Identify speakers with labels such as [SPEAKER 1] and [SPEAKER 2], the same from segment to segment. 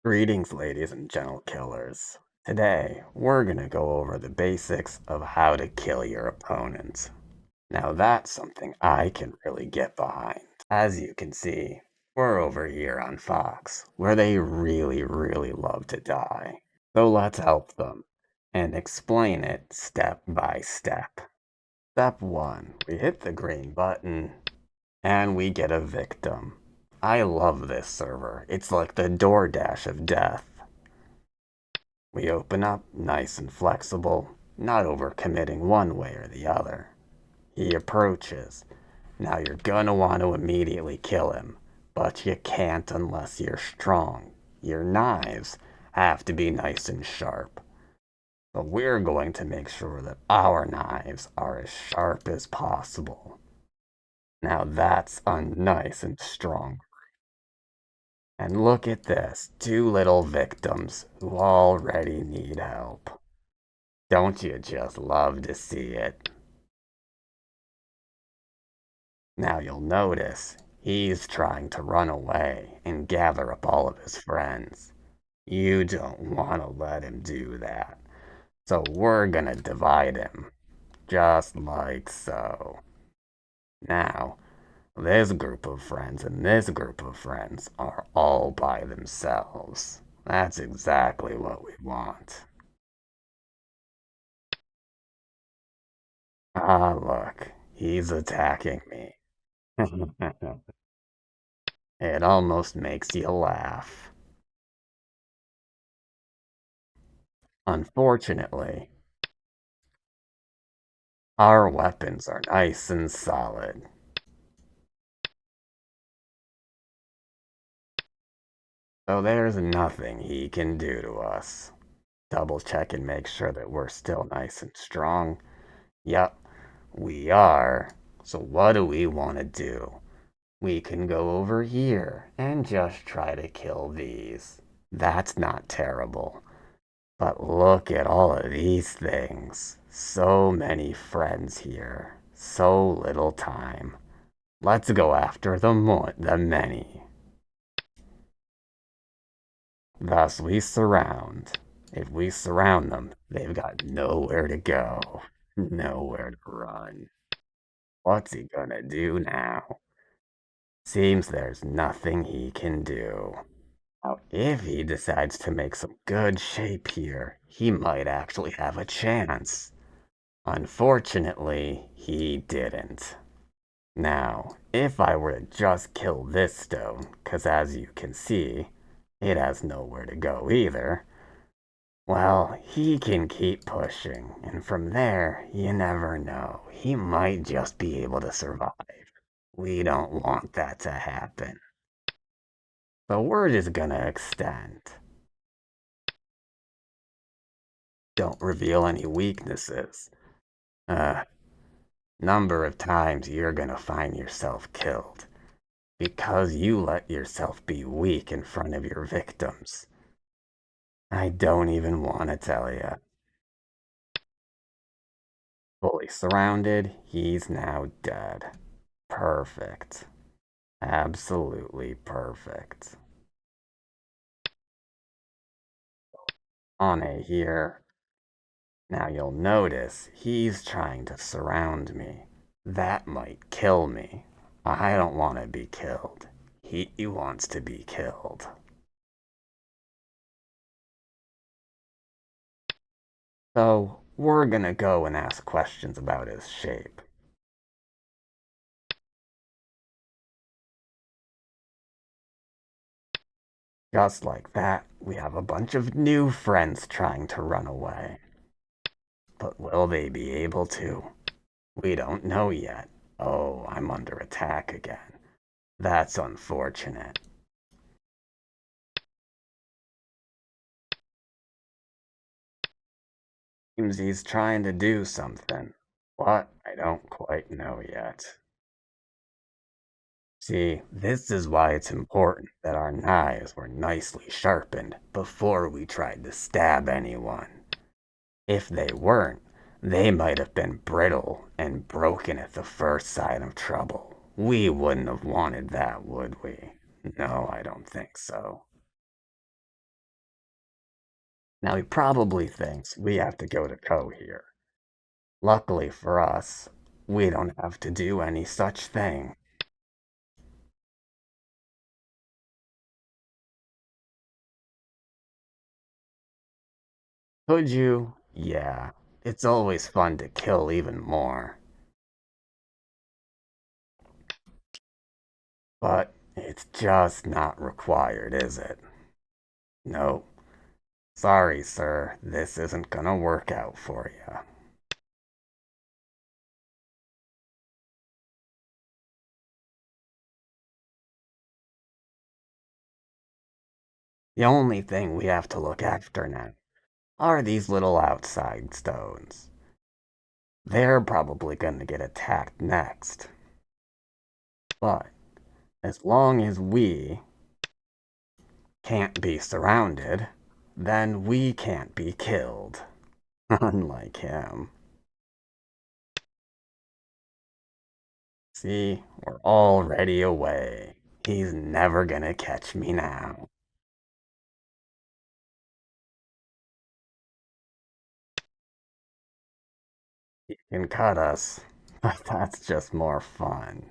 [SPEAKER 1] Greetings, ladies and gentle killers. Today, we're gonna go over the basics of how to kill your opponent. Now that's something I can really get behind. As you can see, we're over here on Fox, where they really love to die. So let's help them and explain it step by step. Step 1, we hit the green button and we get a victim. I love this server. It's like the DoorDash of death. We open up nice and flexible, not overcommitting one way or the other. He approaches. Now you're gonna want to immediately kill him, but you can't unless you're strong. Your knives have to be nice and sharp. But we're going to make sure that our knives are as sharp as possible. Now that's a nice and strong. And look at this, two little victims who already need help. Don't you just love to see it? Now you'll notice he's trying to run away and gather up all of his friends. You don't want to let him do that. So we're gonna divide him, just like so. Now, this group of friends and this group of friends are all by themselves. That's exactly what we want. Ah, look, he's attacking me. It almost makes you laugh. Unfortunately, our weapons are nice and solid. So there's nothing he can do to us. Double check and make sure that we're still nice and strong. Yep, we are. So what do we want to do? We can go over here and just try to kill these. That's not terrible. But look at all of these things. So many friends here. So little time. Let's go after the many. Thus we surround. If we surround them, they've got nowhere to go. Nowhere to run. What's he gonna do now? Seems there's nothing he can do. Now, if he decides to make some good shape here, he might actually have a chance. Unfortunately, he didn't. Now, if I were to just kill this stone, because as you can see, it has nowhere to go either, well, he can keep pushing, and from there, you never know. He might just be able to survive. We don't want that to happen. The word is gonna extend. Don't reveal any weaknesses. Number of times you're gonna find yourself killed because you let yourself be weak in front of your victims. I don't even want to tell you. Fully surrounded, he's now dead. Perfect. Absolutely perfect. On a here. Now you'll notice he's trying to surround me. That might kill me. I don't want to be killed. He wants to be killed. So we're gonna go and ask questions about his shape. Just like that, we have a bunch of new friends trying to run away. But will they be able to? We don't know yet. Oh, I'm under attack again. That's unfortunate. Seems he's trying to do something. What? I don't quite know yet. See, this is why it's important that our knives were nicely sharpened before we tried to stab anyone. If they weren't, they might have been brittle and broken at the first sign of trouble. We wouldn't have wanted that, would we? No, I don't think so. Now he probably thinks we have to go to Co here. Luckily for us, we don't have to do any such thing. Could you? Yeah. It's always fun to kill even more. But it's just not required, is it? No. Sorry, sir. This isn't gonna work out for you. The only thing we have to look after now are these little outside stones. They're probably gonna get attacked next. But as long as we can't be surrounded, then we can't be killed. Unlike him. See, we're already away. He's never gonna catch me now. He can cut us, but that's just more fun.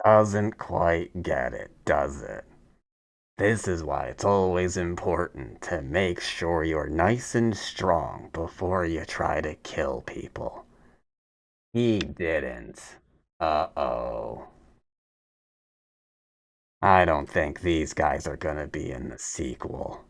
[SPEAKER 1] Doesn't quite get it, does it? This is why it's always important to make sure you're nice and strong before you try to kill people. He didn't. Uh-oh. I don't think these guys are gonna be in the sequel.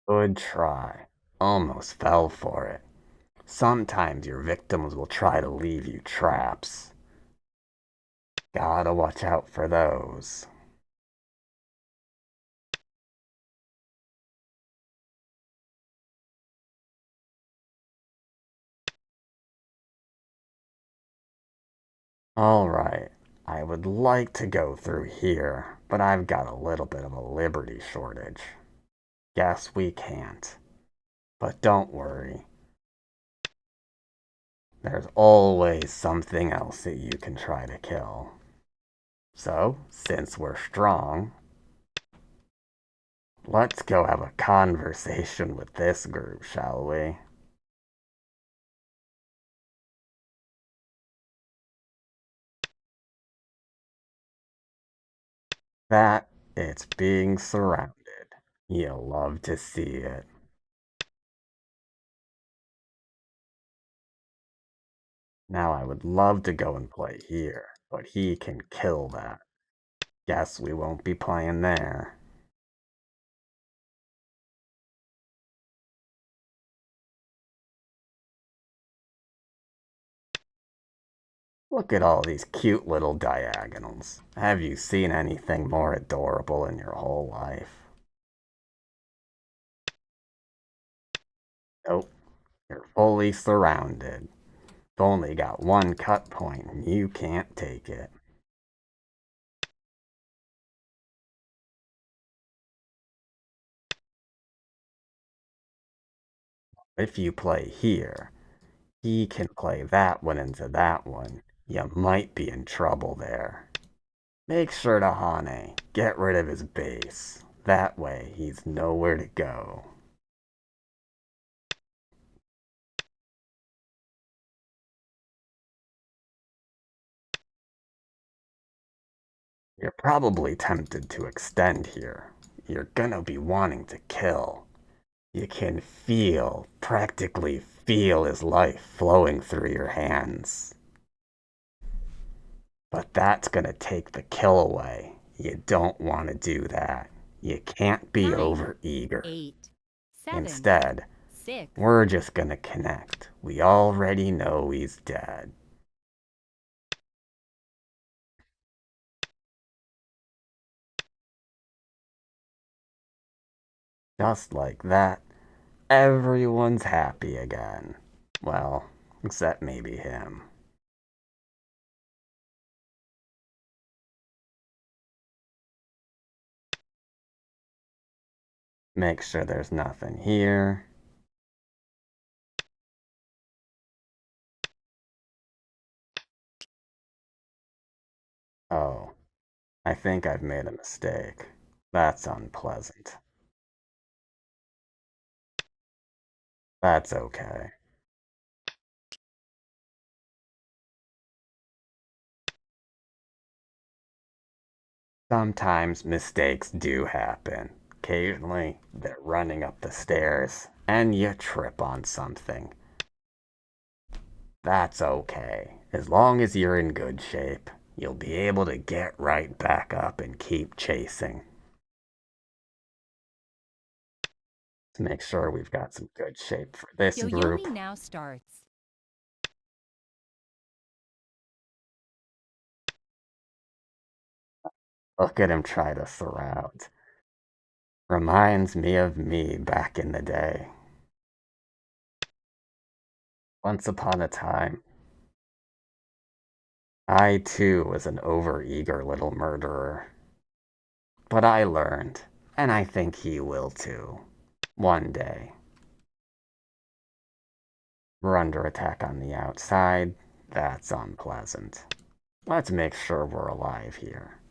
[SPEAKER 1] Good try. Almost fell for it. Sometimes your victims will try to leave you traps. Gotta watch out for those. Alright, I would like to go through here, but I've got a little bit of a liberty shortage. Guess we can't. But don't worry, there's always something else that you can try to kill. So, since we're strong, let's go have a conversation with this group, shall we? That it's being surrounded. You'll love to see it. Now I would love to go and play here, but he can kill that. Guess we won't be playing there. Look at all these cute little diagonals. Have you seen anything more adorable in your whole life? Nope, you're fully surrounded. You've only got one cut point and you can't take it. If you play here, he can play that one into that one. You might be in trouble there. Make sure to Hane get rid of his base. That way he's nowhere to go. You're probably tempted to extend here. You're gonna be wanting to kill. You can feel, practically feel his life flowing through your hands. But that's gonna take the kill away. You don't want to do that. You can't be over eager.
[SPEAKER 2] 8, 7,
[SPEAKER 1] Instead,
[SPEAKER 2] 6.
[SPEAKER 1] we're just gonna connect. We already know he's dead. Just like that, everyone's happy again. Well, except maybe him. Make sure there's nothing here. Oh, I think I've made a mistake. That's unpleasant. That's okay. Sometimes mistakes do happen. Occasionally, they're running up the stairs and you trip on something. That's okay. As long as you're in good shape, you'll be able to get right back up and keep chasing. To make sure we've got some good shape for this
[SPEAKER 2] Yo-yoing
[SPEAKER 1] group.
[SPEAKER 2] now starts.
[SPEAKER 1] Look at him try to surround. Reminds me back in the day. Once upon a time, I too was an overeager little murderer. But I learned, and I think he will too. One day. We're under attack on the outside. That's unpleasant. Let's make sure we're alive here.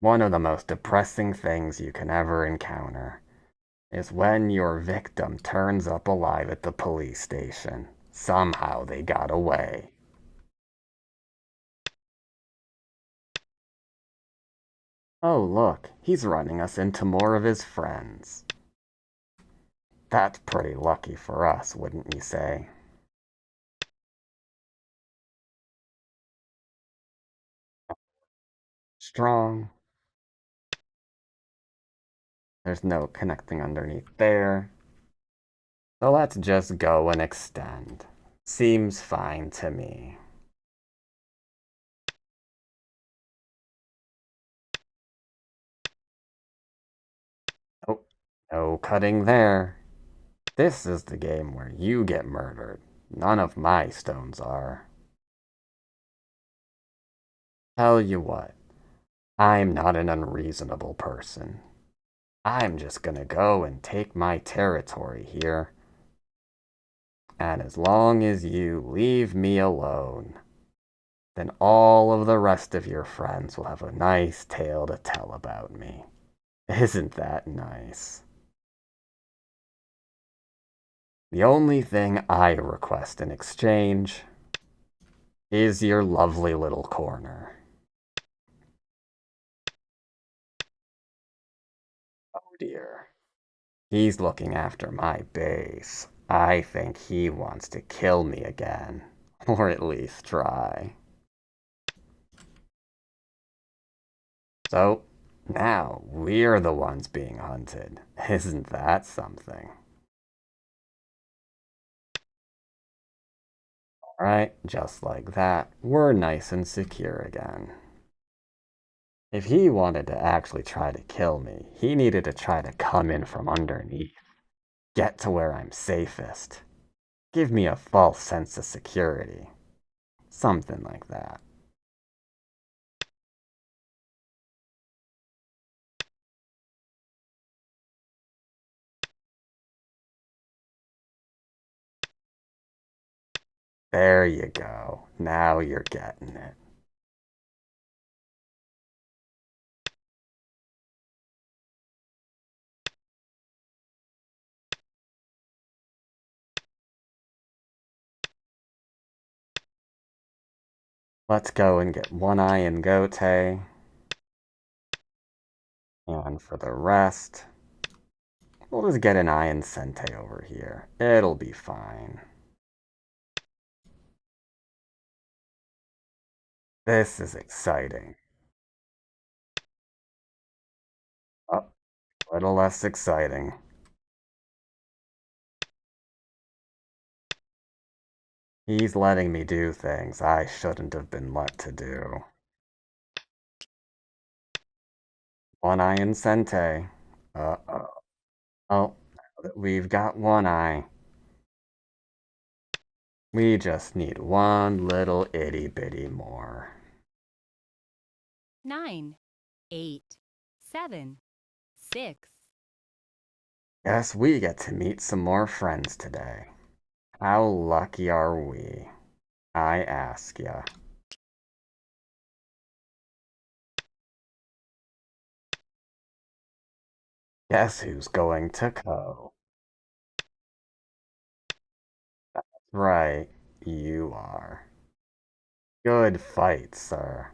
[SPEAKER 1] One of the most depressing things you can ever encounter is when your victim turns up alive at the police station. Somehow they got away. Oh, look, he's running us into more of his friends. That's pretty lucky for us, wouldn't you say? Strong. There's no connecting underneath there. So let's just go and extend. Seems fine to me. Oh, no cutting there. This is the game where you get murdered. None of my stones are. Tell you what, I'm not an unreasonable person. I'm just gonna go and take my territory here. And as long as you leave me alone, then all of the rest of your friends will have a nice tale to tell about me. Isn't that nice? The only thing I request in exchange is your lovely little corner. Oh dear. He's looking after my base. I think he wants to kill me again. Or at least try. So, now we're the ones being hunted. Isn't that something? Alright, just like that, we're nice and secure again. If he wanted to actually try to kill me, he needed to try to come in from underneath. Get to where I'm safest. Give me a false sense of security. Something like that. There you go. Now you're getting it. Let's go and get one eye in Gote. And for the rest, we'll just get an eye in Sente over here. It'll be fine. This is exciting. Oh, a little less exciting. He's letting me do things I shouldn't have been let to do. One eye in Sente. Uh-oh. Oh, now that we've got one eye. We just need one little itty bitty more.
[SPEAKER 2] 9, 8, 7, 6.
[SPEAKER 1] Guess we get to meet some more friends today. How lucky are we? I ask ya. Guess who's going to Co? Right, you are. Good fight, sir.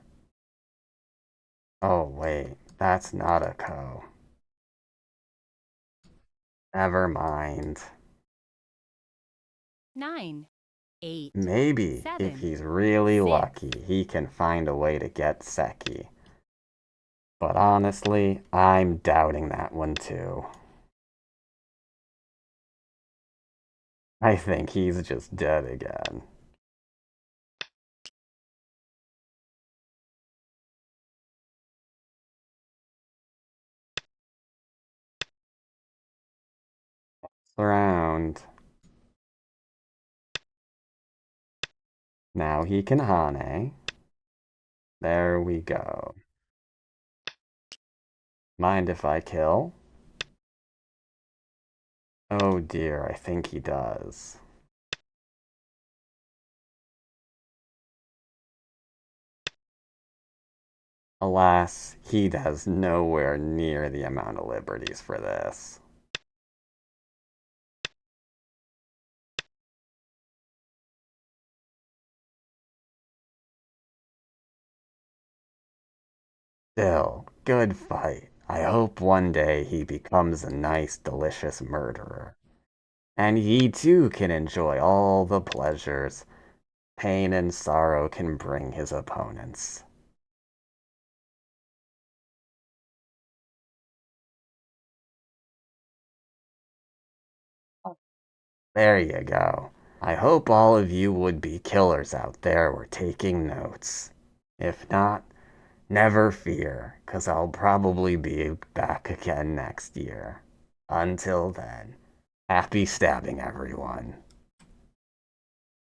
[SPEAKER 1] Oh, wait, that's not a Co. Never mind.
[SPEAKER 2] 9, 8,
[SPEAKER 1] Maybe, if
[SPEAKER 2] 7,
[SPEAKER 1] he's really
[SPEAKER 2] 6.
[SPEAKER 1] lucky, he can find a way to get Seki. But honestly, I'm doubting that one too. I think he's just dead again. Around. Now he can Hane. There we go. Mind if I kill? Oh dear, I think he does. Alas, he has nowhere near the amount of liberties for this. Still, good fight. I hope one day he becomes a nice, delicious murderer. And he too can enjoy all the pleasures pain and sorrow can bring his opponents. There you go. I hope all of you would-be killers out there were taking notes. If not, never fear, 'cause I'll probably be back again next year. Until then, happy stabbing, everyone.